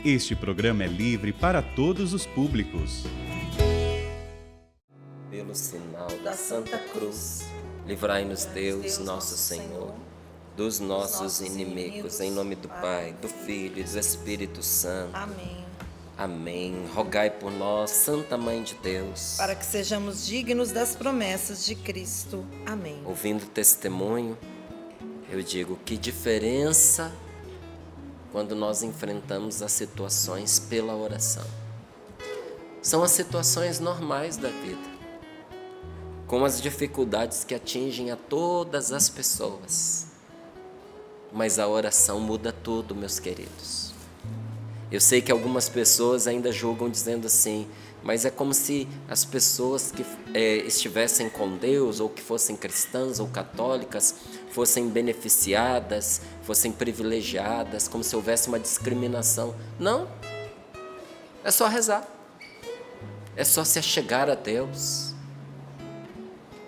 Este programa é livre para todos os públicos. Pelo sinal da Santa Cruz, livrai-nos Deus, nosso Senhor, dos nossos inimigos, em nome do Pai, do Filho e do Espírito Santo. Amém. Amém. Rogai por nós, Santa Mãe de Deus, Para que sejamos dignos das promessas de Cristo. Amém. ouvindo o testemunho, eu digo, que diferença quando nós enfrentamos as situações pela oração. São as situações normais da vida, com as dificuldades que atingem a todas as pessoas. Mas a oração muda tudo, meus queridos. Eu sei que algumas pessoas ainda julgam dizendo assim, mas é como se as pessoas que estivessem com Deus, ou que fossem cristãs ou católicas, fossem beneficiadas, fossem privilegiadas, como se houvesse uma discriminação. Não, é só rezar, é só se achegar a Deus,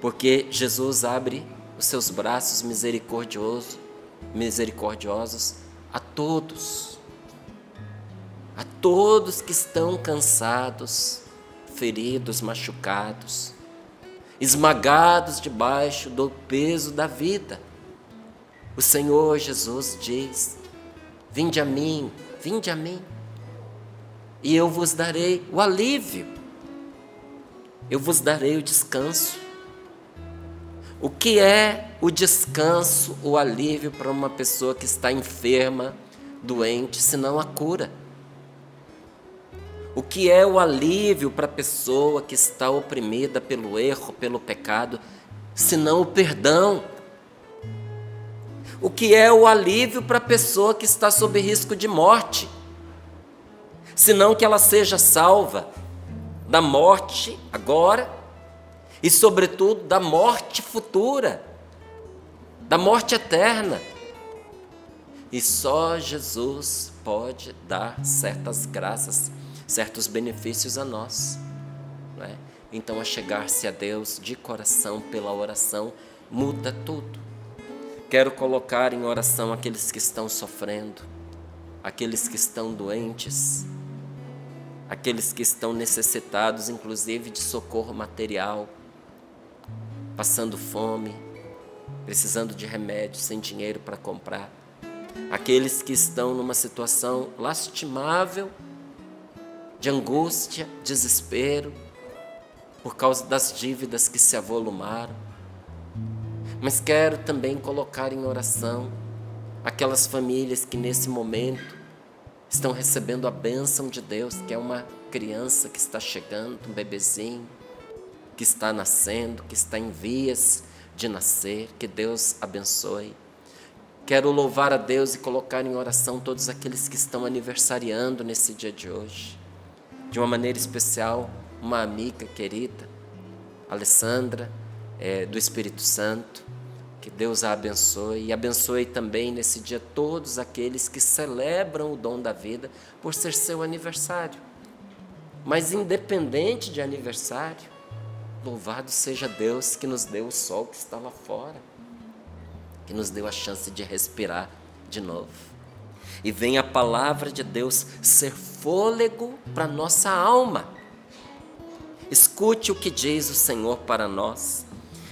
porque Jesus abre os seus braços misericordiosos a todos que estão cansados, feridos, machucados, esmagados debaixo do peso da vida. O Senhor Jesus diz: vinde a mim, e eu vos darei o alívio, eu vos darei o descanso. O que é o descanso, o alívio para uma pessoa que está enferma, doente, senão a cura? O que é o alívio para a pessoa que está oprimida pelo erro, pelo pecado, senão o perdão? O que é o alívio para a pessoa que está sob risco de morte, senão que ela seja salva da morte agora e, sobretudo, da morte futura, da morte eterna? E só Jesus pode dar certas graças, certos benefícios a nós, não é? Então, achegar-se a Deus de coração pela oração muda tudo. Quero colocar em oração aqueles que estão sofrendo, aqueles que estão doentes, aqueles que estão necessitados, inclusive, de socorro material, passando fome, precisando de remédio, sem dinheiro para comprar, aqueles que estão numa situação lastimável, de angústia, desespero, por causa das dívidas que se avolumaram. Mas quero também colocar em oração aquelas famílias que nesse momento estão recebendo a bênção de Deus, que é uma criança que está chegando, um bebezinho, que está nascendo, que está em vias de nascer. Que Deus abençoe. Quero louvar a Deus e colocar em oração todos aqueles que estão aniversariando nesse dia de hoje. De uma maneira especial, uma amiga querida, Alessandra, do Espírito Santo. Que Deus a abençoe e abençoe também nesse dia todos aqueles que celebram o dom da vida por ser seu aniversário. Mas independente de aniversário, louvado seja Deus que nos deu o sol que está lá fora, que nos deu a chance de respirar de novo. E vem a palavra de Deus ser fôlego para nossa alma. Escute o que diz o Senhor para nós,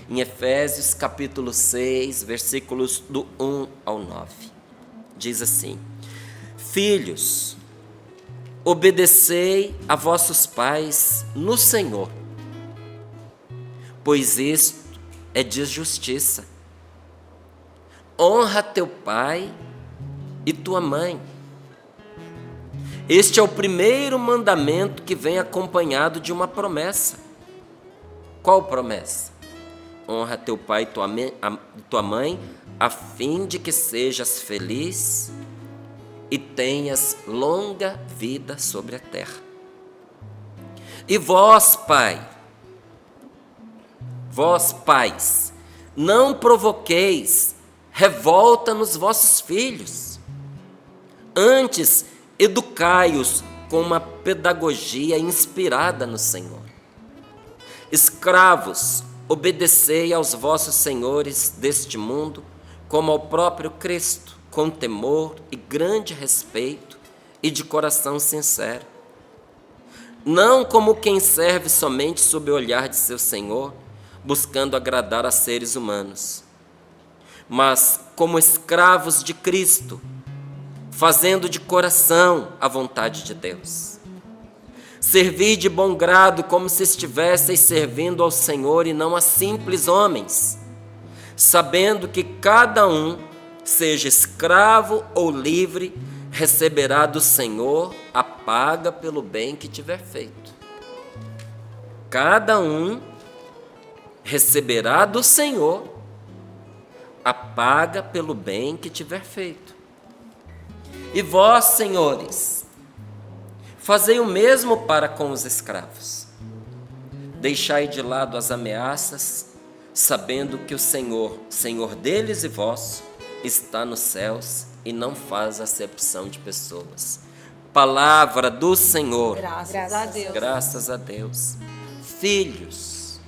em Efésios capítulo 6, versículos do 1 ao 9. Diz assim: filhos, obedecei a vossos pais no Senhor, pois isto é de justiça. Honra teu pai e tua mãe. Este é o primeiro mandamento que vem acompanhado de uma promessa. Qual promessa? Honra teu pai e tua mãe, a fim de que sejas feliz e tenhas longa vida sobre a terra. E vós, pais, não provoqueis revolta nos vossos filhos. Antes, educai-os com uma pedagogia inspirada no Senhor. Escravos, obedecei aos vossos senhores deste mundo, como ao próprio Cristo, com temor e grande respeito, e de coração sincero. Não como quem serve somente sob o olhar de seu Senhor, buscando agradar a seres humanos, mas como escravos de Cristo, fazendo de coração a vontade de Deus. Servir de bom grado como se estivesseis servindo ao Senhor e não a simples homens, sabendo que cada um, seja escravo ou livre, receberá do Senhor a paga pelo bem que tiver feito. Cada um receberá do Senhor a paga pelo bem que tiver feito. E vós, senhores, fazei o mesmo para com os escravos. Deixai de lado as ameaças, sabendo que o Senhor, Senhor deles e vosso, está nos céus e não faz acepção de pessoas. Palavra do Senhor. Graças a Deus. Graças a Deus. Filhos,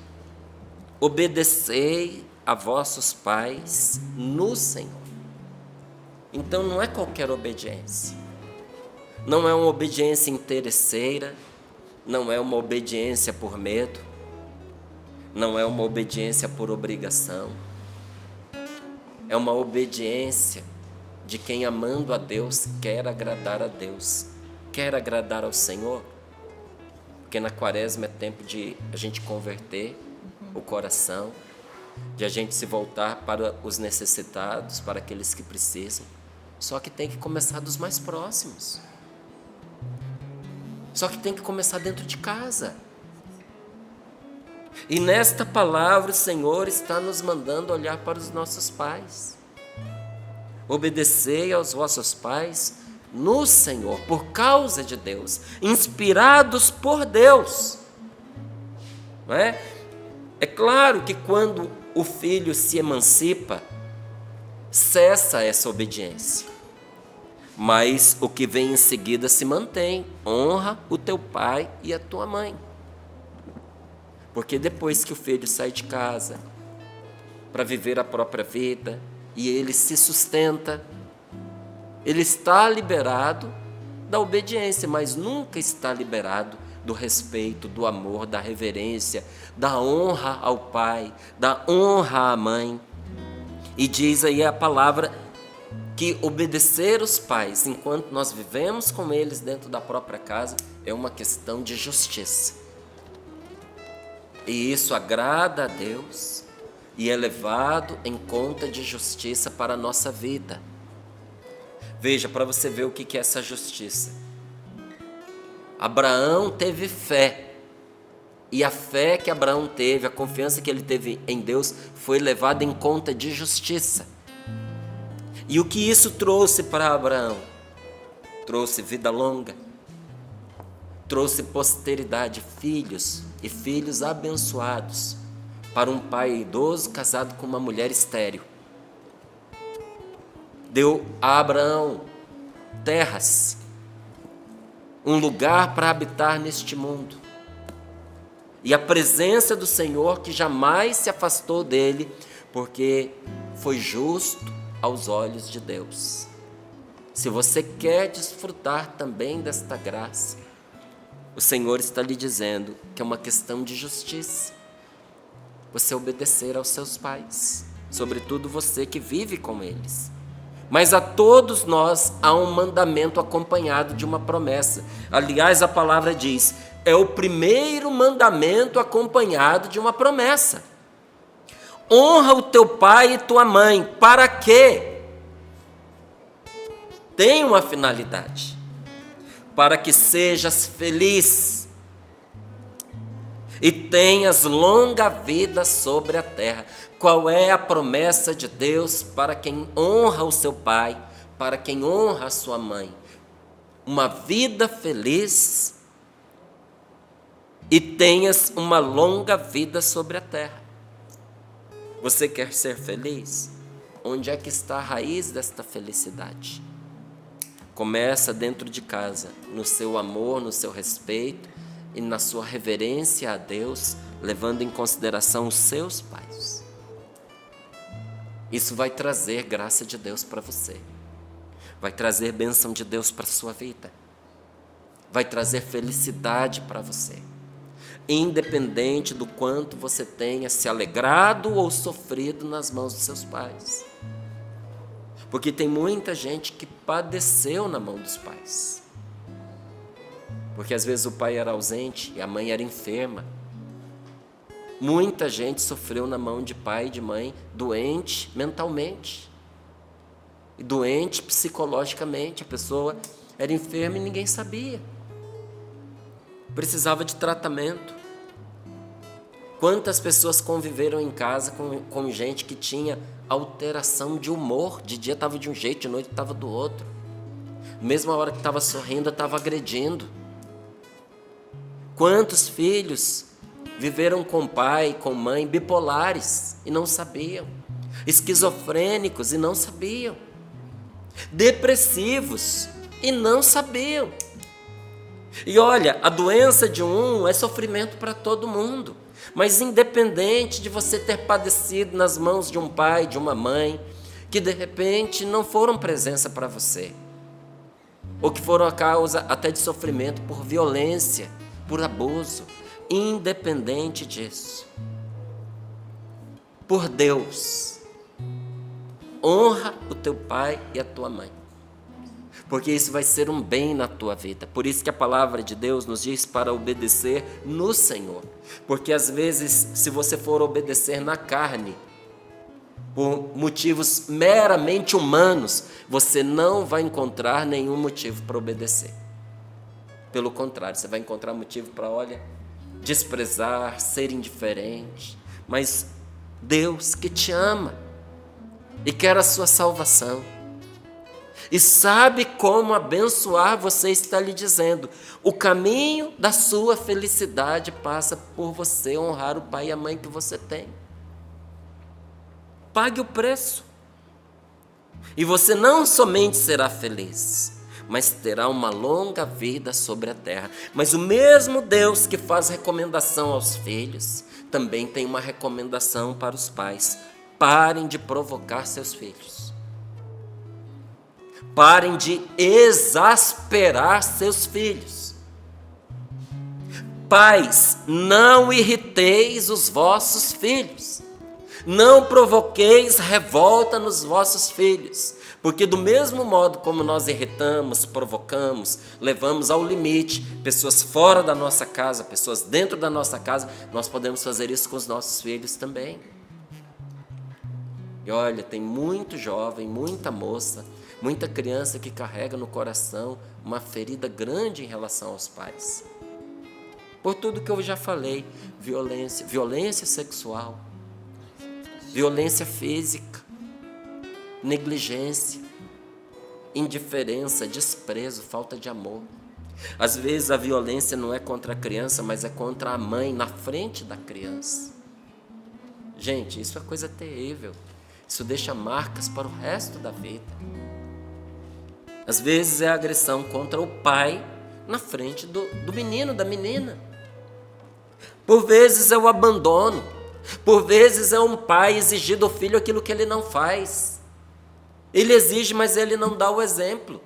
obedecei a vossos pais no Senhor. Então não é qualquer obediência. Não é uma obediência interesseira, não é uma obediência por medo, não é uma obediência por obrigação. É uma obediência de quem, amando a Deus, quer agradar a Deus, quer agradar ao Senhor. Porque na quaresma é tempo de a gente converter o coração, de a gente se voltar para os necessitados, para aqueles que precisam. Só que tem que começar dos mais próximos. Só que tem que começar dentro de casa. E nesta palavra o Senhor está nos mandando olhar para os nossos pais. Obedecei aos vossos pais no Senhor, por causa de Deus, inspirados por Deus. Não é? É claro que quando o filho se emancipa, cessa essa obediência. Mas o que vem em seguida se mantém. Honra o teu pai e a tua mãe. Porque depois que o filho sai de casa para viver a própria vida e ele se sustenta, ele está liberado da obediência, mas nunca está liberado do respeito, do amor, da reverência, da honra ao pai, da honra à mãe. E diz aí a palavra que obedecer os pais enquanto nós vivemos com eles dentro da própria casa é uma questão de justiça. E isso agrada a Deus e é levado em conta de justiça para a nossa vida. Veja, para você ver o que é essa justiça. Abraão teve fé. E a fé que Abraão teve, a confiança que ele teve em Deus, foi levada em conta de justiça. E o que isso trouxe para Abraão? Trouxe vida longa. Trouxe posteridade, filhos e filhos abençoados para um pai idoso casado com uma mulher estéril. Deu a Abraão terras, um lugar para habitar neste mundo. E a presença do Senhor que jamais se afastou dele, porque foi justo aos olhos de Deus. Se você quer desfrutar também desta graça, o Senhor está lhe dizendo que é uma questão de justiça. Você obedecer aos seus pais, sobretudo você que vive com eles. Mas a todos nós há um mandamento acompanhado de uma promessa. Aliás, a palavra diz, é o primeiro mandamento acompanhado de uma promessa. Honra o teu pai e tua mãe. Para quê? Tem uma finalidade. Para que sejas feliz e tenhas longa vida sobre a terra. Qual é a promessa de Deus para quem honra o seu pai, para quem honra a sua mãe? Uma vida feliz e tenhas uma longa vida sobre a terra. Você quer ser feliz? Onde é que está a raiz desta felicidade? Começa dentro de casa, no seu amor, no seu respeito e na sua reverência a Deus, levando em consideração os seus pais. Isso vai trazer graça de Deus para você. Vai trazer bênção de Deus para a sua vida. vai trazer felicidade para você, independente do quanto você tenha se alegrado ou sofrido nas mãos dos seus pais. Porque tem muita gente que padeceu na mão dos pais. Porque às vezes o pai era ausente e a mãe era enferma. Muita gente sofreu na mão de pai e de mãe doente mentalmente e doente psicologicamente. A pessoa era enferma e ninguém sabia. Precisava de tratamento. Quantas pessoas conviveram em casa com gente que tinha alteração de humor? De dia estava de um jeito, de noite estava do outro. Mesma hora que estava sorrindo, estava agredindo. Quantos filhos viveram com pai, com mãe, bipolares e não sabiam, esquizofrênicos e não sabiam, depressivos e não sabiam. E olha, a doença de um é sofrimento para todo mundo, mas independente de você ter padecido nas mãos de um pai, de uma mãe, que de repente não foram presença para você, ou que foram a causa até de sofrimento por violência, por abuso, independente disso, por Deus, honra o teu pai e a tua mãe, porque isso vai ser um bem na tua vida. Por isso que a palavra de Deus nos diz para obedecer no Senhor, porque às vezes se você for obedecer na carne, por motivos meramente humanos, você não vai encontrar nenhum motivo para obedecer. Pelo contrário, você vai encontrar motivo para, desprezar, ser indiferente. Mas Deus que te ama e quer a sua salvação e sabe como abençoar você, está lhe dizendo: o caminho da sua felicidade passa por você honrar o pai e a mãe que você tem. Pague o preço e você não somente será feliz, mas terá uma longa vida sobre a terra. Mas o mesmo Deus que faz recomendação aos filhos, também tem uma recomendação para os pais: parem de provocar seus filhos. Parem de exasperar seus filhos. Pais, não irriteis os vossos filhos. Não provoqueis revolta nos vossos filhos. Porque do mesmo modo como nós irritamos, provocamos, levamos ao limite pessoas fora da nossa casa, pessoas dentro da nossa casa, nós podemos fazer isso com os nossos filhos também. E olha, tem muito jovem, muita moça, muita criança que carrega no coração uma ferida grande em relação aos pais. Por tudo que eu já falei: violência sexual, violência física, negligência, indiferença, desprezo, falta de amor. Às vezes a violência não é contra a criança, mas é contra a mãe na frente da criança. Gente, isso é coisa terrível. Isso deixa marcas para o resto da vida. Às vezes é a agressão contra o pai na frente do menino, da menina. Por vezes é o abandono. Por vezes é um pai exigir do filho aquilo que ele não faz. Ele exige, mas ele não dá o exemplo.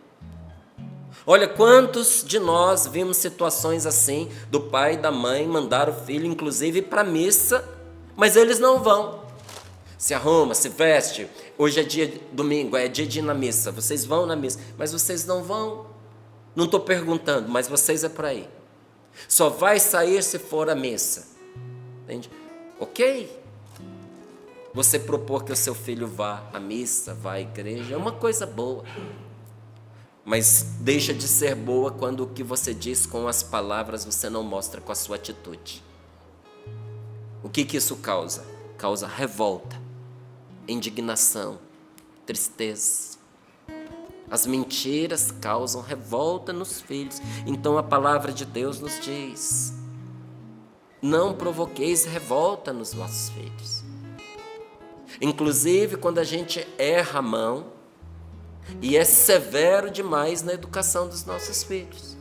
Olha, quantos de nós vimos situações assim, do pai e da mãe mandar o filho, inclusive, para a missa, mas eles não vão. Se arruma, se veste. Hoje é dia domingo, é dia de ir na missa. Vocês vão na missa, mas vocês não vão. Não estou perguntando, mas vocês é para ir. Só vai sair se for à missa. Entende? Ok. Você propor que o seu filho vá à missa, vá à igreja, é uma coisa boa. Mas deixa de ser boa quando o que você diz com as palavras você não mostra com a sua atitude. O que isso causa? Causa revolta, indignação, tristeza. As mentiras causam revolta nos filhos. Então a palavra de Deus nos diz: não provoqueis revolta nos vossos filhos. Inclusive quando a gente erra a mão e é severo demais na educação dos nossos filhos.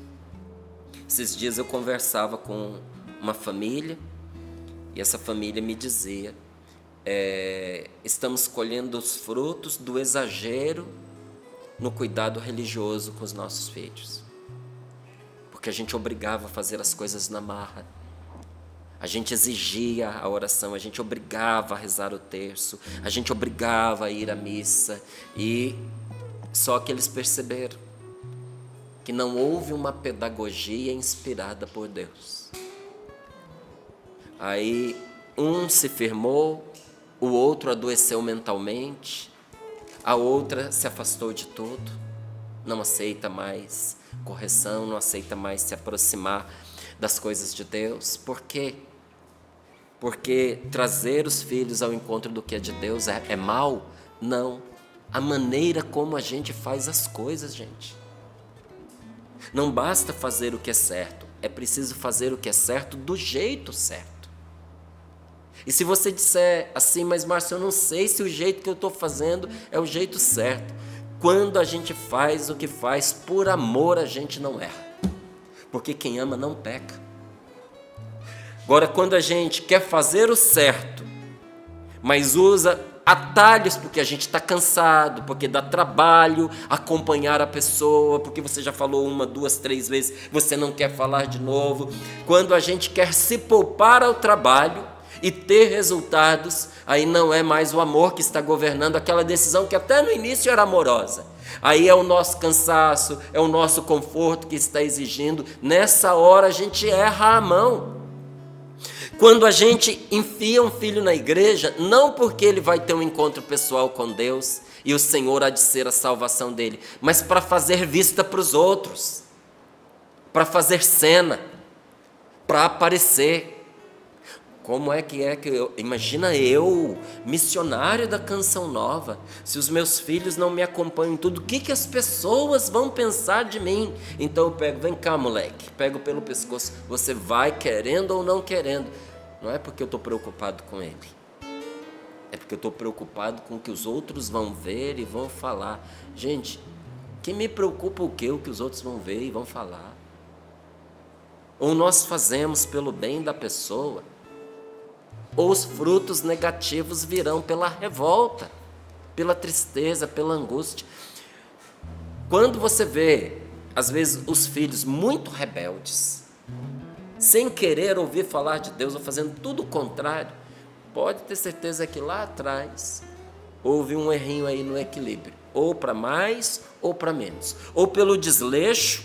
Esses dias eu conversava com uma família e essa família me dizia: estamos colhendo os frutos do exagero no cuidado religioso com os nossos filhos. porque a gente obrigava a fazer as coisas na marra. A gente exigia a oração, a gente obrigava a rezar o terço, a gente obrigava a ir à missa, e só que eles perceberam que não houve uma pedagogia inspirada por Deus. Aí um se firmou, o outro adoeceu mentalmente, a outra se afastou de tudo, não aceita mais correção, não aceita mais se aproximar das coisas de Deus. Por quê? Porque trazer os filhos ao encontro do que é de Deus é mal? Não. A maneira como a gente faz as coisas, gente. Não basta fazer o que é certo, é preciso fazer o que é certo do jeito certo. E se você disser assim, mas Márcio, eu não sei se o jeito que eu estou fazendo é o jeito certo. Quando a gente faz o que faz por amor, a gente não erra. Porque quem ama não peca. Agora, quando a gente quer fazer o certo, mas usa atalhos porque a gente está cansado, porque dá trabalho acompanhar a pessoa, porque você já falou 1, 2, 3 vezes, você não quer falar de novo. Quando a gente quer se poupar ao trabalho e ter resultados, aí não é mais o amor que está governando aquela decisão que até no início era amorosa. Aí é o nosso cansaço, é o nosso conforto que está exigindo. Nessa hora a gente erra a mão. Quando a gente enfia um filho na igreja, não porque ele vai ter um encontro pessoal com Deus e o Senhor há de ser a salvação dele, mas para fazer vista para os outros, para fazer cena, para aparecer. Como é que imagina eu, missionário da Canção Nova, se os meus filhos não me acompanham em tudo, o que as pessoas vão pensar de mim? Então eu pego, vem cá moleque, pego pelo pescoço, você vai querendo ou não querendo. Não é porque eu estou preocupado com ele, é porque eu estou preocupado com o que os outros vão ver e vão falar. Gente, que me preocupa o que os outros vão ver e vão falar? Ou nós fazemos pelo bem da pessoa, ou os frutos negativos virão pela revolta, pela tristeza, pela angústia. Quando você vê, às vezes, os filhos muito rebeldes, sem querer ouvir falar de Deus, ou fazendo tudo o contrário, pode ter certeza que lá atrás houve um errinho aí no equilíbrio, ou para mais ou para menos, ou pelo desleixo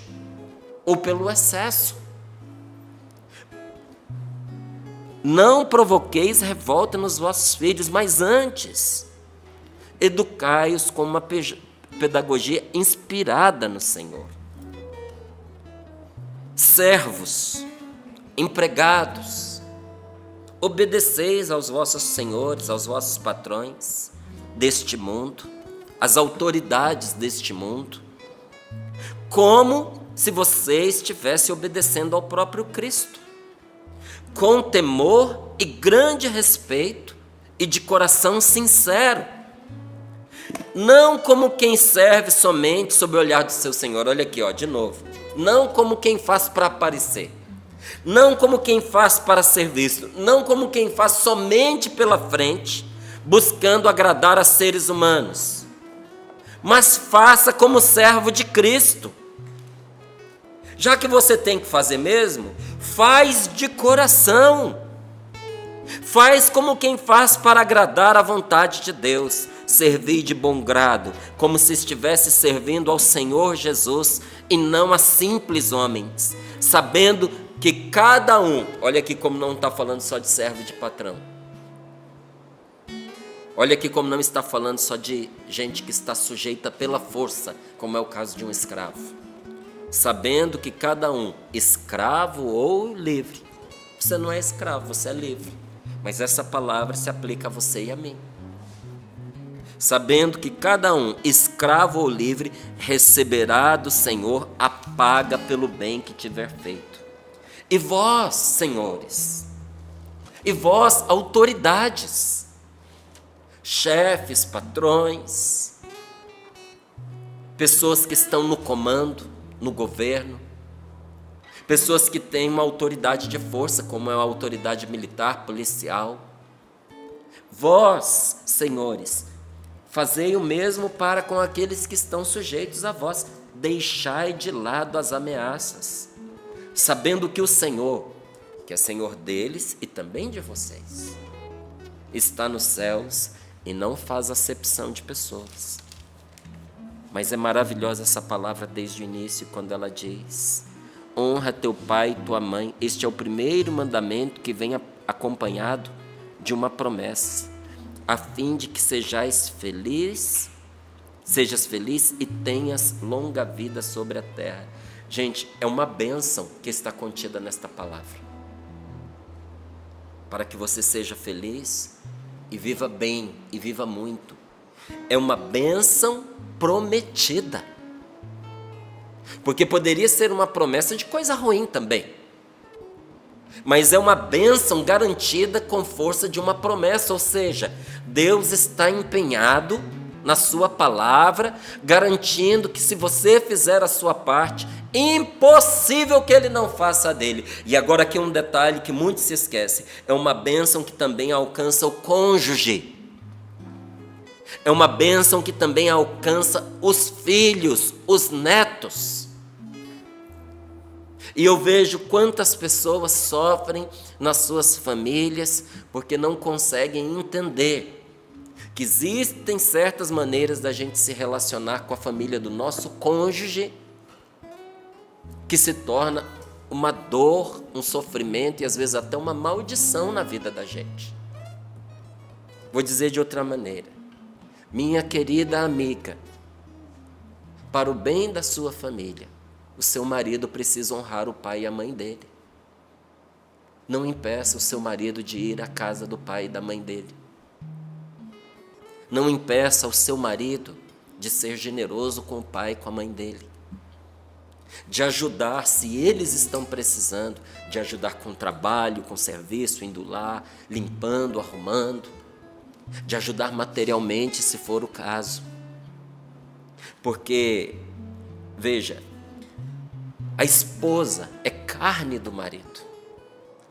ou pelo excesso. Não provoqueis revolta nos vossos filhos, mas antes educai-os com uma pedagogia inspirada no Senhor. Servos, empregados, obedeceis aos vossos senhores, aos vossos patrões deste mundo, às autoridades deste mundo, como se você estivesse obedecendo ao próprio Cristo, com temor e grande respeito e de coração sincero, não como quem serve somente sob o olhar do seu Senhor. Olha aqui, de novo, não como quem faz para aparecer, não como quem faz para ser visto, não como quem faz somente pela frente, buscando agradar a seres humanos, mas faça como servo de Cristo. Já que você tem que fazer mesmo, faz de coração. Faz como quem faz para agradar a vontade de Deus. Servir de bom grado, como se estivesse servindo ao Senhor Jesus e não a simples homens, sabendo que cada um, olha aqui como não está falando só de servo e de patrão. Olha aqui como não está falando só de gente que está sujeita pela força, como é o caso de um escravo. Sabendo que cada um, escravo ou livre, você não é escravo, você é livre, mas essa palavra se aplica a você e a mim. Sabendo que cada um, escravo ou livre, receberá do Senhor a paga pelo bem que tiver feito. E vós, senhores, e vós, autoridades, chefes, patrões, pessoas que estão no comando, no governo, pessoas que têm uma autoridade de força, como é a autoridade militar, policial. Vós, senhores, fazei o mesmo para com aqueles que estão sujeitos a vós. Deixai de lado as ameaças. sabendo que o Senhor, que é Senhor deles e também de vocês, está nos céus e não faz acepção de pessoas. Mas é maravilhosa essa palavra desde o início, quando ela diz: honra teu pai e tua mãe. Este é o primeiro mandamento que vem acompanhado de uma promessa, a fim de que sejas feliz e tenhas longa vida sobre a terra. Gente, é uma bênção que está contida nesta palavra, para que você seja feliz e viva bem e viva muito. É uma bênção prometida, porque poderia ser uma promessa de coisa ruim também, mas é uma bênção garantida com força de uma promessa, ou seja, Deus está empenhado na sua palavra, garantindo que se você fizer a sua parte, impossível que Ele não faça a dele. E agora aqui um detalhe que muitos se esquecem: é uma bênção que também alcança o cônjuge, é uma bênção que também alcança os filhos, os netos. E eu vejo quantas pessoas sofrem nas suas famílias porque não conseguem entender que existem certas maneiras da gente se relacionar com a família do nosso cônjuge que se torna uma dor, um sofrimento e às vezes até uma maldição na vida da gente. Vou dizer de outra maneira: minha querida amiga, para o bem da sua família, o seu marido precisa honrar o pai e a mãe dele. Não impeça o seu marido de ir à casa do pai e da mãe dele. Não impeça o seu marido de ser generoso com o pai e com a mãe dele, de ajudar, se eles estão precisando, de ajudar com trabalho, com serviço, indo lá, limpando, arrumando, de ajudar materialmente, se for o caso. Porque, veja, a esposa é carne do marido,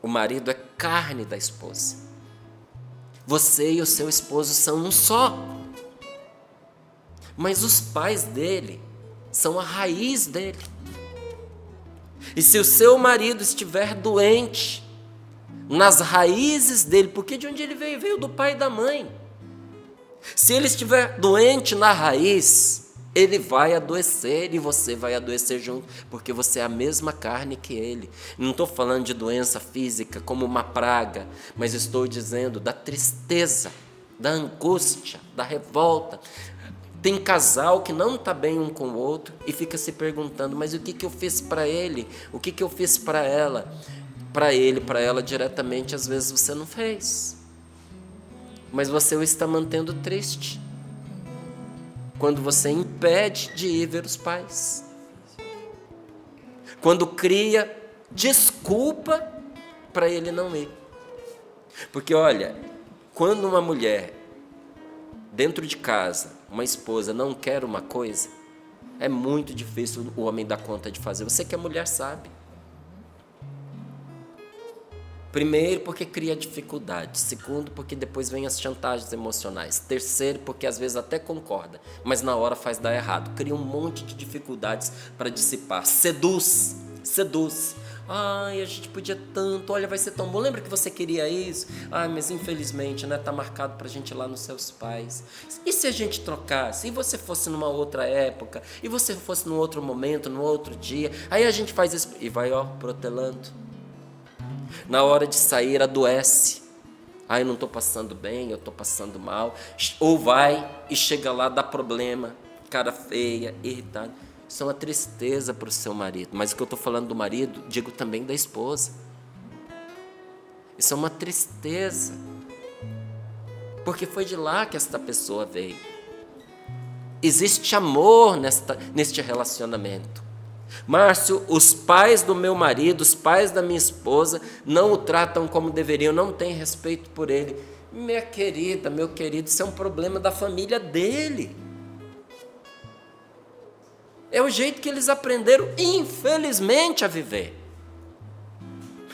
o marido é carne da esposa. Você e o seu esposo são um só, mas os pais dele são a raiz dele. E se o seu marido estiver doente nas raízes dele, porque de onde ele veio? Veio do pai e da mãe. Se ele estiver doente na raiz, ele vai adoecer e você vai adoecer junto, porque você é a mesma carne que ele. Não estou falando de doença física como uma praga, mas estou dizendo da tristeza, da angústia, da revolta. Tem casal que não está bem um com o outro e fica se perguntando: mas o que eu fiz para ele? O que eu fiz para ela? Para ele, para ela diretamente, às vezes você não fez, mas você o está mantendo triste quando você impede de ir ver os pais, quando cria desculpa para ele não ir. Porque olha, quando uma mulher dentro de casa, uma esposa não quer uma coisa, é muito difícil o homem dar conta de fazer. Você que é mulher sabe. Primeiro, porque cria dificuldade. Segundo, porque depois vem as chantagens emocionais. Terceiro, porque às vezes até concorda, mas na hora faz dar errado. Cria um monte de dificuldades para dissipar. Seduz. Ai, a gente podia tanto, olha, vai ser tão bom. Lembra que você queria isso? Ai, mas infelizmente, né, tá marcado pra gente ir lá nos seus pais. E se a gente trocasse? E você fosse numa outra época? E você fosse num outro momento, num outro dia? Aí a gente faz isso e vai, protelando. Na hora de sair, adoece. Ai, não estou passando bem, eu estou passando mal. Ou vai e chega lá, dá problema, cara feia, irritado. Isso é uma tristeza para o seu marido. Mas o que eu estou falando do marido, digo também da esposa. Isso é uma tristeza, porque foi de lá que esta pessoa veio. Existe amor neste relacionamento. Márcio, os pais do meu marido, os pais da minha esposa não o tratam como deveriam, não têm respeito por ele. Minha querida, meu querido, isso é um problema da família dele. É o jeito que eles aprenderam, infelizmente, a viver.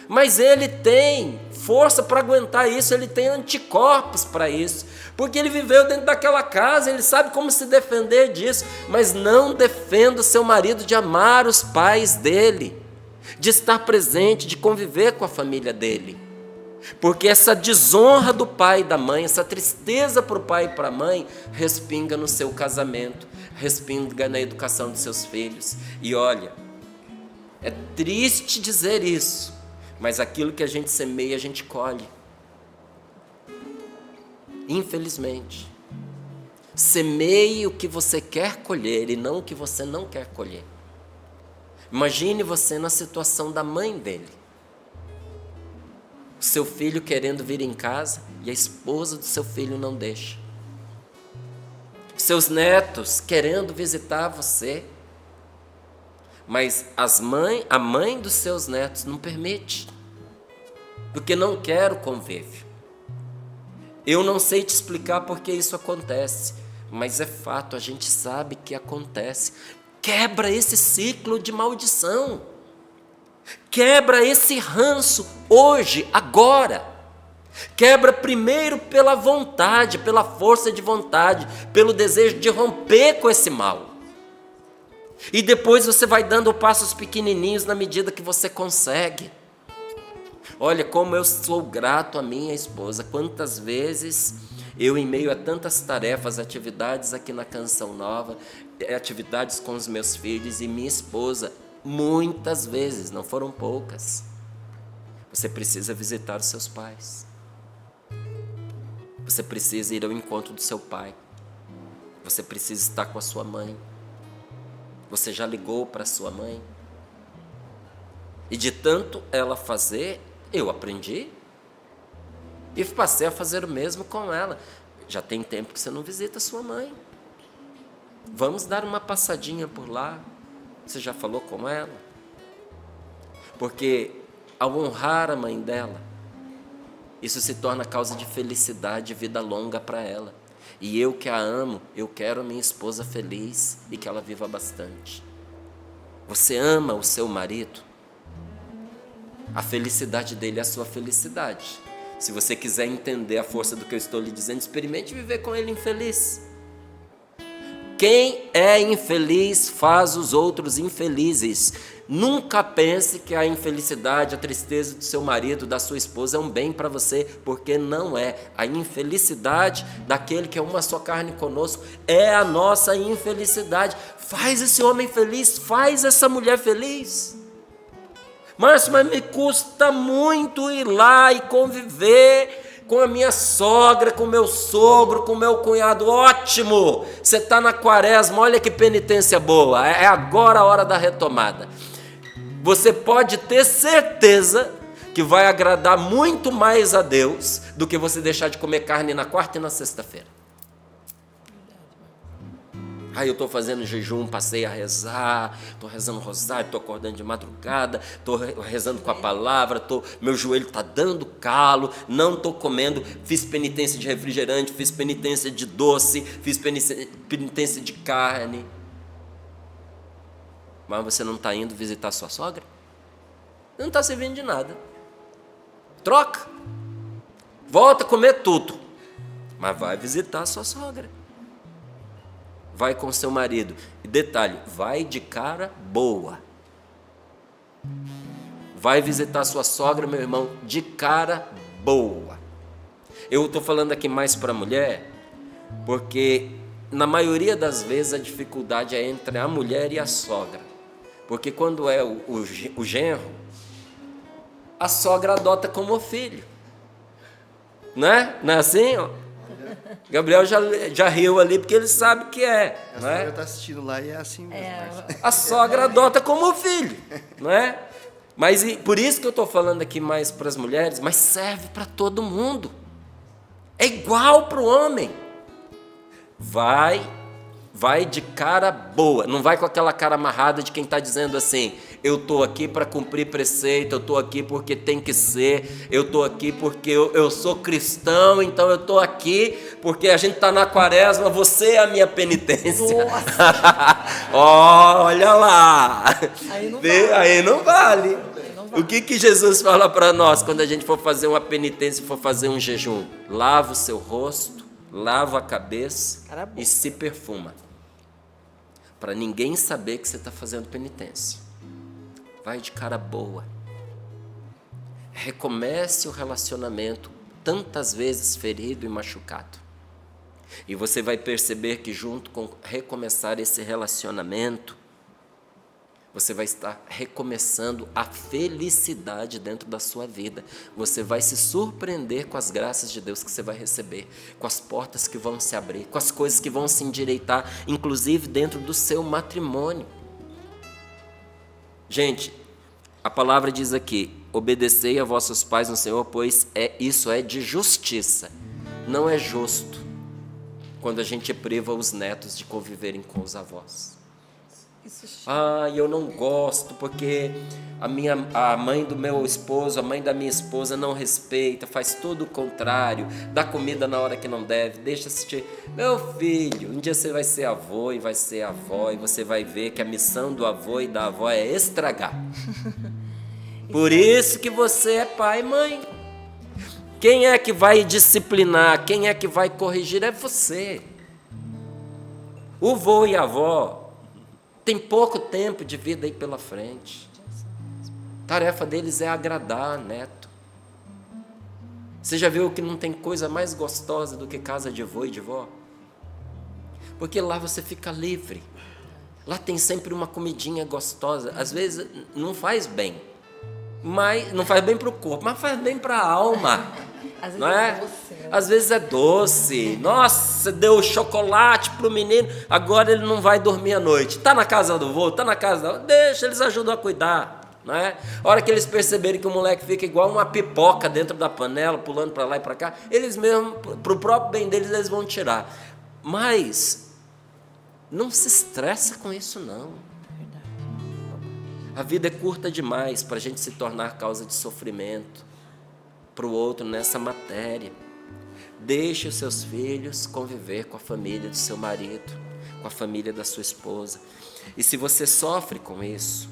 Mas ele tem força para aguentar isso, ele tem anticorpos para isso, porque ele viveu dentro daquela casa, ele sabe como se defender disso. Mas não defenda o seu marido de amar os pais dele. de estar presente, de conviver com a família dele. Porque essa desonra do pai e da mãe, essa tristeza para o pai e para a mãe, respinga no seu casamento, respinga na educação de seus filhos. E olha, é triste dizer isso, mas aquilo que a gente semeia, a gente colhe. Infelizmente. Semeie o que você quer colher e não o que você não quer colher. Imagine você na situação da mãe dele. Seu filho querendo vir em casa e a esposa do seu filho não deixa. Seus netos querendo visitar você, mas a mãe dos seus netos não permite, porque não quer o convívio. Eu não sei te explicar por que isso acontece, mas é fato, a gente sabe que acontece. Quebra esse ciclo de maldição. Quebra esse ranço hoje, agora. Quebra primeiro pela vontade, pela força de vontade, pelo desejo de romper com esse mal. E depois você vai dando passos pequenininhos na medida que você consegue. Olha como eu sou grato à minha esposa. Quantas vezes eu, em meio a tantas tarefas, atividades aqui na Canção Nova, atividades com os meus filhos e minha esposa, muitas vezes, não foram poucas. Você precisa visitar os seus pais. Você precisa ir ao encontro do seu pai. Você precisa estar com a sua mãe. Você já ligou para a sua mãe? E de tanto ela fazer, eu aprendi. E passei a fazer o mesmo com ela. Já tem tempo que você não visita a sua mãe. Vamos dar uma passadinha por lá. Você já falou com ela? Porque ao honrar a mãe dela, isso se torna causa de felicidade e vida longa para ela. E eu que a amo, eu quero a minha esposa feliz e que ela viva bastante. Você ama o seu marido? A felicidade dele é a sua felicidade. Se você quiser entender a força do que eu estou lhe dizendo, experimente viver com ele infeliz. Quem é infeliz faz os outros infelizes. Nunca pense que a infelicidade, a tristeza do seu marido, da sua esposa é um bem para você, porque não é. A infelicidade daquele que é uma só carne conosco é a nossa infelicidade. Faz esse homem feliz, faz essa mulher feliz. Márcio, mas me custa muito ir lá e conviver com a minha sogra, com o meu sogro, com o meu cunhado. Ótimo! Você está na quaresma, olha que penitência boa. É agora a hora da retomada. Você pode ter certeza que vai agradar muito mais a Deus do que você deixar de comer carne na quarta e na sexta-feira. Aí eu estou fazendo jejum, passei a rezar, estou rezando rosário, estou acordando de madrugada, estou rezando com a palavra, meu joelho está dando calo, não estou comendo, fiz penitência de refrigerante, fiz penitência de doce, fiz penitência de carne. Mas você não está indo visitar sua sogra? Não está servindo de nada. Troca. Volta a comer tudo. Mas vai visitar sua sogra. Vai com seu marido. E detalhe, vai de cara boa. Vai visitar sua sogra, meu irmão, de cara boa. Eu estou falando aqui mais para a mulher, porque na maioria das vezes a dificuldade é entre a mulher e a sogra. Porque quando é o genro, a sogra adota como filho. Não é? Não é assim? Ó? Gabriel já riu ali porque ele sabe que é. A sogra está assistindo lá e é assim mesmo. A sogra adota como filho, não é? Mas por isso que eu estou falando aqui mais para as mulheres, mas serve para todo mundo. É igual para o homem. Vai de cara boa, não vai com aquela cara amarrada de quem está dizendo assim, eu estou aqui para cumprir preceito, eu estou aqui porque tem que ser, eu estou aqui porque eu sou cristão, então eu estou aqui porque a gente está na quaresma, você é a minha penitência. Olha lá, aí não vale. O que Jesus fala para nós quando a gente for fazer uma penitência, for fazer um jejum? Lava o seu rosto, lava a cabeça e se perfuma. Para ninguém saber que você está fazendo penitência. vai de cara boa. Recomece o relacionamento, tantas vezes ferido e machucado. E você vai perceber que junto com recomeçar esse relacionamento, você vai estar recomeçando a felicidade dentro da sua vida. Você vai se surpreender com as graças de Deus que você vai receber, com as portas que vão se abrir, com as coisas que vão se endireitar, inclusive dentro do seu matrimônio. Gente, a palavra diz aqui: obedecei a vossos pais no Senhor, pois isso é de justiça. Não é justo quando a gente priva os netos de conviverem com os avós. Eu não gosto porque a mãe do meu esposo, a mãe da minha esposa não respeita, faz tudo o contrário, dá comida na hora que não deve, deixa assistir. Meu filho, um dia você vai ser avô e vai ser avó, e você vai ver que a missão do avô e da avó é estragar. Por isso que você é pai e mãe. Quem é que vai disciplinar, quem é que vai corrigir é você. O vô e a avó tem pouco tempo de vida aí pela frente. A tarefa deles é agradar, neto. Você já viu que não tem coisa mais gostosa do que casa de vô e de vó? Porque lá você fica livre. Lá tem sempre uma comidinha gostosa. Às vezes não faz bem, mas não faz bem para o corpo, mas faz bem para a alma. Às vezes não é? doce, né? Às vezes é doce. Nossa, deu chocolate pro menino, agora ele não vai dormir à noite. Tá na casa do vô, tá na casa da... Deixa, eles ajudam a cuidar, não é? A hora que eles perceberem que o moleque fica igual uma pipoca dentro da panela, pulando para lá e para cá, eles mesmo, pro próprio bem deles, eles vão tirar. Mas não se estressa com isso, não. A vida é curta demais para a gente se tornar causa de sofrimento para o outro nessa matéria. Deixe os seus filhos conviver com a família do seu marido, com a família da sua esposa. E se você sofre com isso,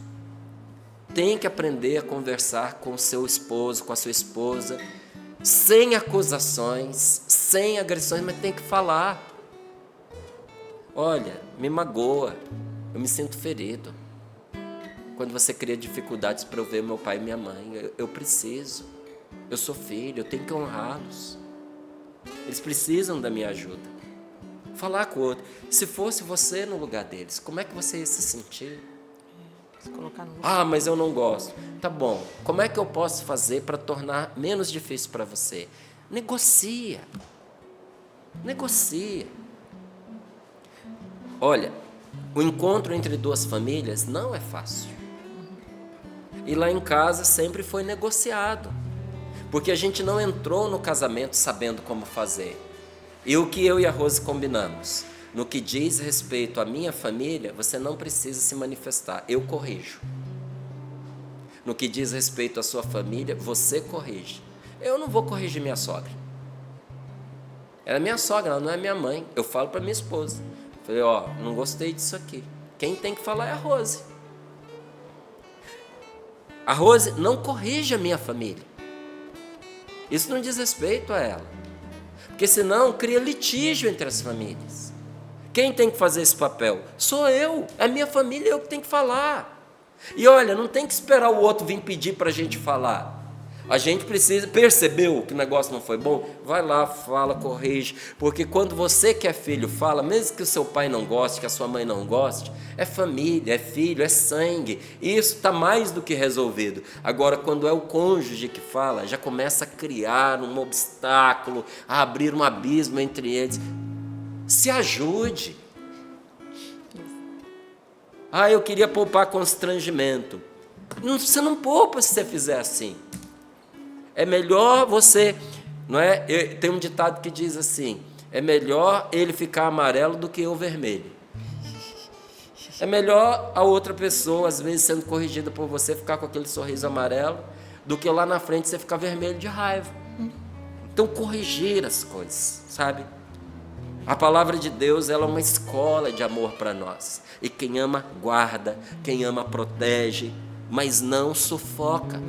tem que aprender a conversar com o seu esposo, com a sua esposa, sem acusações, sem agressões, mas tem que falar. Olha, me magoa, eu me sinto ferido. Quando você cria dificuldades para eu ver meu pai e minha mãe, eu preciso. Eu sou filho, eu tenho que honrá-los. Eles precisam da minha ajuda. Falar com o outro. Se fosse você no lugar deles, como é que você ia se sentir? Se colocar no... Mas eu não gosto. Tá bom, como é que eu posso fazer para tornar menos difícil para você? Negocia. Negocia. Olha, o encontro entre duas famílias não é fácil. E lá em casa sempre foi negociado. Porque a gente não entrou no casamento sabendo como fazer. E o que eu e a Rose combinamos? No que diz respeito à minha família, você não precisa se manifestar, eu corrijo. No que diz respeito à sua família, você corrige. Eu não vou corrigir minha sogra. Ela é minha sogra, ela não é minha mãe. Eu falo para minha esposa. Falei, não gostei disso aqui. Quem tem que falar é a Rose. A Rose não corrige a minha família. Isso não diz respeito a ela. Porque senão cria litígio entre as famílias. Quem tem que fazer esse papel? Sou eu. É a minha família, eu que tenho que falar. E olha, não tem que esperar o outro vir pedir para a gente falar. A gente precisa, percebeu que o negócio não foi bom? Vai lá, fala, corrige. Porque quando você que é filho fala, mesmo que o seu pai não goste, que a sua mãe não goste, é família, é filho, é sangue. E isso está mais do que resolvido. Agora, quando é o cônjuge que fala, já começa a criar um obstáculo, a abrir um abismo entre eles. Se ajude. Eu queria poupar constrangimento. Você não poupa se você fizer assim. É melhor você, não é? Tem um ditado que diz assim: é melhor ele ficar amarelo do que eu vermelho. É melhor a outra pessoa, às vezes sendo corrigida por você, ficar com aquele sorriso amarelo, do que lá na frente você ficar vermelho de raiva. Então, corrigir as coisas, sabe? A palavra de Deus, ela é uma escola de amor para nós. E quem ama, guarda. Quem ama, protege. Mas não sufoca.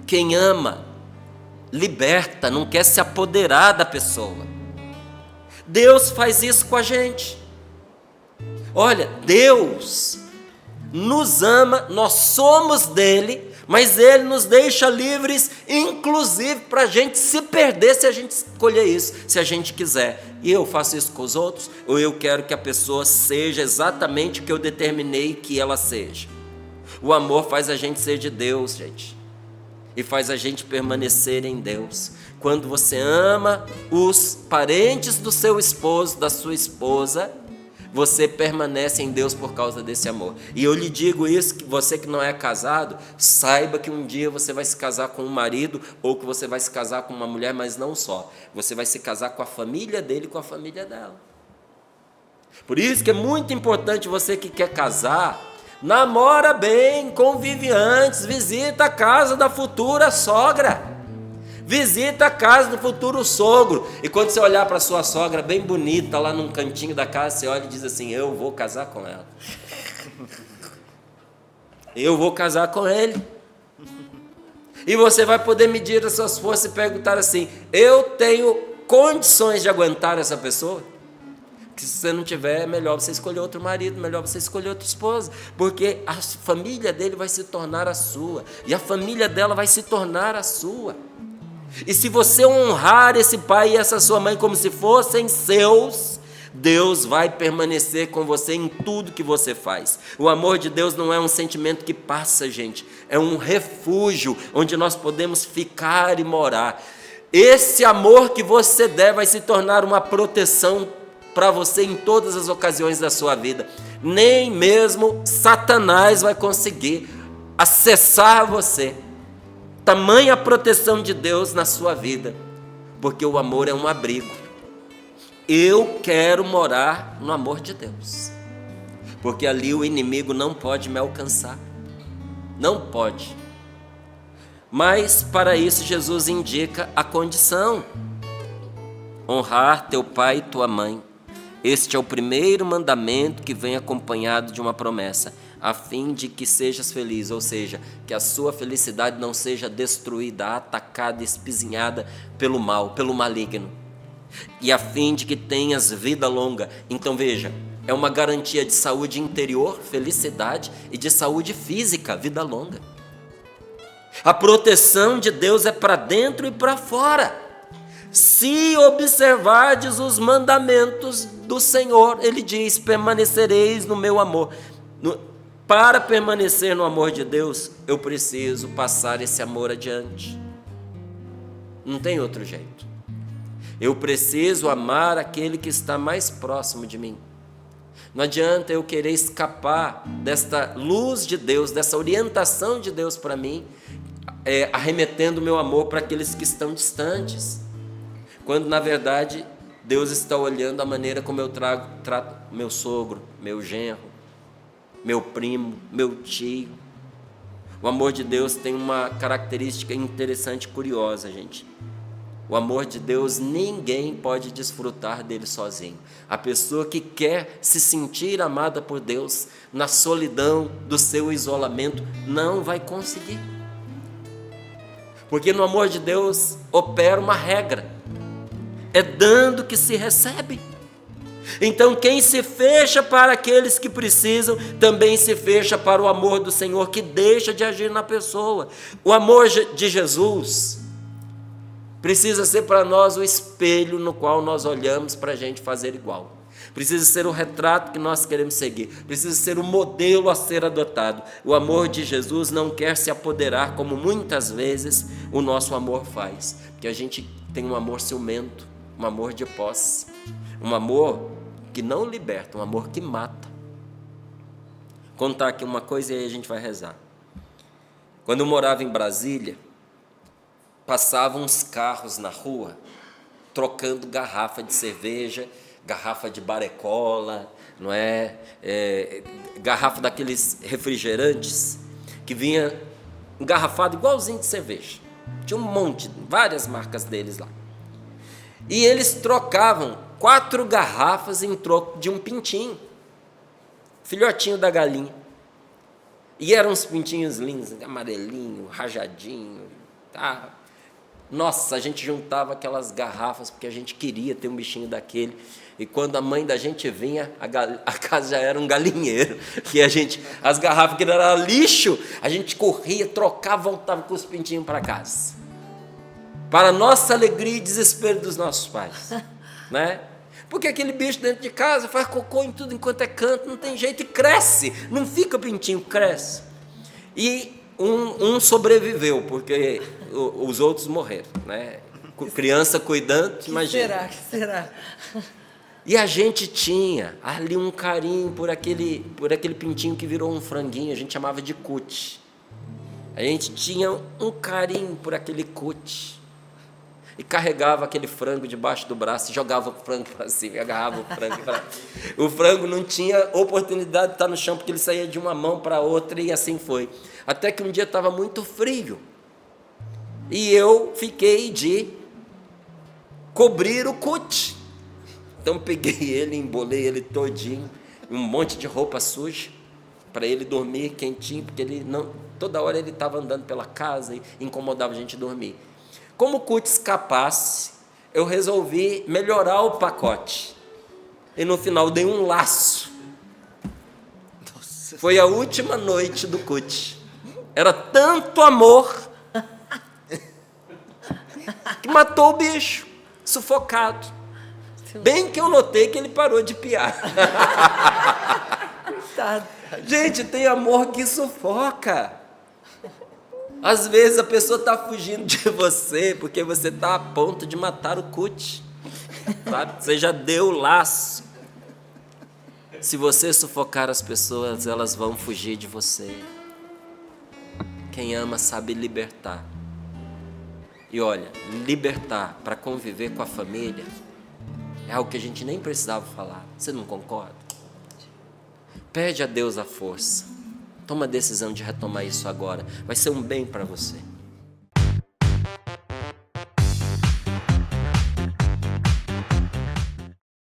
Quem ama, liberta, não quer se apoderar da pessoa. Deus faz isso com a gente. Olha, Deus nos ama, nós somos dele, mas ele nos deixa livres, inclusive para a gente se perder se a gente escolher isso, se a gente quiser. E eu faço isso com os outros, ou eu quero que a pessoa seja exatamente o que eu determinei que ela seja. O amor faz a gente ser de Deus, gente, e faz a gente permanecer em Deus. Quando você ama os parentes do seu esposo, da sua esposa, você permanece em Deus por causa desse amor. E eu lhe digo isso, que você que não é casado, saiba que um dia você vai se casar com um marido, ou que você vai se casar com uma mulher, mas não só. Você vai se casar com a família dele e com a família dela. Por isso que é muito importante você que quer casar, namora bem, convive antes, visita a casa da futura sogra. Visita a casa do futuro sogro. E quando você olhar para a sua sogra bem bonita lá num cantinho da casa, você olha e diz assim: eu vou casar com ela. Eu vou casar com ele. E você vai poder medir as suas forças e perguntar assim: eu tenho condições de aguentar essa pessoa? Que se você não tiver, é melhor você escolher outro marido, melhor você escolher outra esposa, porque a família dele vai se tornar a sua, e a família dela vai se tornar a sua. E se você honrar esse pai e essa sua mãe como se fossem seus, Deus vai permanecer com você em tudo que você faz. O amor de Deus não é um sentimento que passa, gente. É um refúgio onde nós podemos ficar e morar. Esse amor que você der vai se tornar uma proteção para você em todas as ocasiões da sua vida. Nem mesmo Satanás vai conseguir acessar você. Tamanha proteção de Deus na sua vida, porque o amor é um abrigo. Eu quero morar no amor de Deus, porque ali o inimigo não pode me alcançar, não pode. Mas para isso Jesus indica a condição: honrar teu pai e tua mãe. Este é o primeiro mandamento que vem acompanhado de uma promessa, a fim de que sejas feliz, ou seja, que a sua felicidade não seja destruída, atacada, espizinhada pelo mal, pelo maligno, e a fim de que tenhas vida longa. Então veja, é uma garantia de saúde interior, felicidade, e de saúde física, vida longa. A proteção de Deus é para dentro e para fora. Se observardes os mandamentos do Senhor, ele diz: permanecereis no meu amor. Para permanecer no amor de Deus, eu preciso passar esse amor adiante. Não tem outro jeito. Eu preciso amar aquele que está mais próximo de mim. Não adianta eu querer escapar desta luz de Deus, dessa orientação de Deus para mim, arremetendo meu amor para aqueles que estão distantes, quando na verdade Deus está olhando a maneira como eu trato meu sogro, meu genro, meu primo, meu tio. O amor de Deus tem uma característica interessante e curiosa, gente. O amor de Deus, ninguém pode desfrutar dele sozinho. A pessoa que quer se sentir amada por Deus, na solidão do seu isolamento, não vai conseguir. Porque no amor de Deus opera uma regra: é dando que se recebe. Então quem se fecha para aqueles que precisam, também se fecha para o amor do Senhor, que deixa de agir na pessoa. O amor de Jesus precisa ser para nós o espelho no qual nós olhamos para a gente fazer igual. Precisa ser o retrato que nós queremos seguir. Precisa ser o modelo a ser adotado. O amor de Jesus não quer se apoderar, como muitas vezes o nosso amor faz. Porque a gente tem um amor ciumento, um amor de posse, um amor que não liberta, um amor que mata. Vou contar aqui uma coisa e aí a gente vai rezar. Quando eu morava em Brasília, passavam uns carros na rua trocando garrafa de cerveja, garrafa de barecola, não é? Garrafa daqueles refrigerantes que vinha engarrafado igualzinho de cerveja. Tinha um monte, várias marcas deles lá. E eles trocavam 4 garrafas em troco de um pintinho, filhotinho da galinha. E eram uns pintinhos lindos, amarelinho, rajadinho, tá? Nossa, a gente juntava aquelas garrafas porque a gente queria ter um bichinho daquele. E quando a mãe da gente vinha, a casa já era um galinheiro. E as garrafas que eram lixo, a gente corria, trocava, voltava com os pintinhos para casa. Para nossa alegria e desespero dos nossos pais. Né? Porque aquele bicho dentro de casa faz cocô em tudo enquanto é canto, não tem jeito, e cresce. Não fica pintinho, cresce. E um sobreviveu, porque os outros morreram. Né? Criança cuidando, imagina. Que será? E a gente tinha ali um carinho por aquele pintinho que virou um franguinho, a gente chamava de cuti. A gente tinha um carinho por aquele cuti. E carregava aquele frango debaixo do braço, e jogava o frango para cima, e agarrava o frango. O frango não tinha oportunidade de estar no chão, porque ele saía de uma mão para outra, e assim foi. Até que um dia estava muito frio. E eu fiquei de cobrir o cuti. Então peguei ele, embolei ele todinho, um monte de roupa suja, para ele dormir quentinho, porque ele não, toda hora ele estava andando pela casa e incomodava a gente dormir. Como o cuti escapasse, eu resolvi melhorar o pacote. E no final dei um laço. Nossa. Foi a última noite do cuti. Era tanto amor que matou o bicho, sufocado. Bem que eu notei que ele parou de piar. Coitado. Gente, tem amor que sufoca. Às vezes a pessoa está fugindo de você porque você está a ponto de matar o cuti. Sabe? Você já deu o laço. Se você sufocar as pessoas, elas vão fugir de você. Quem ama sabe libertar. E olha, libertar para conviver com a família é algo que a gente nem precisava falar. Você não concorda? Pede a Deus a força. Toma a decisão de retomar isso agora. Vai ser um bem para você.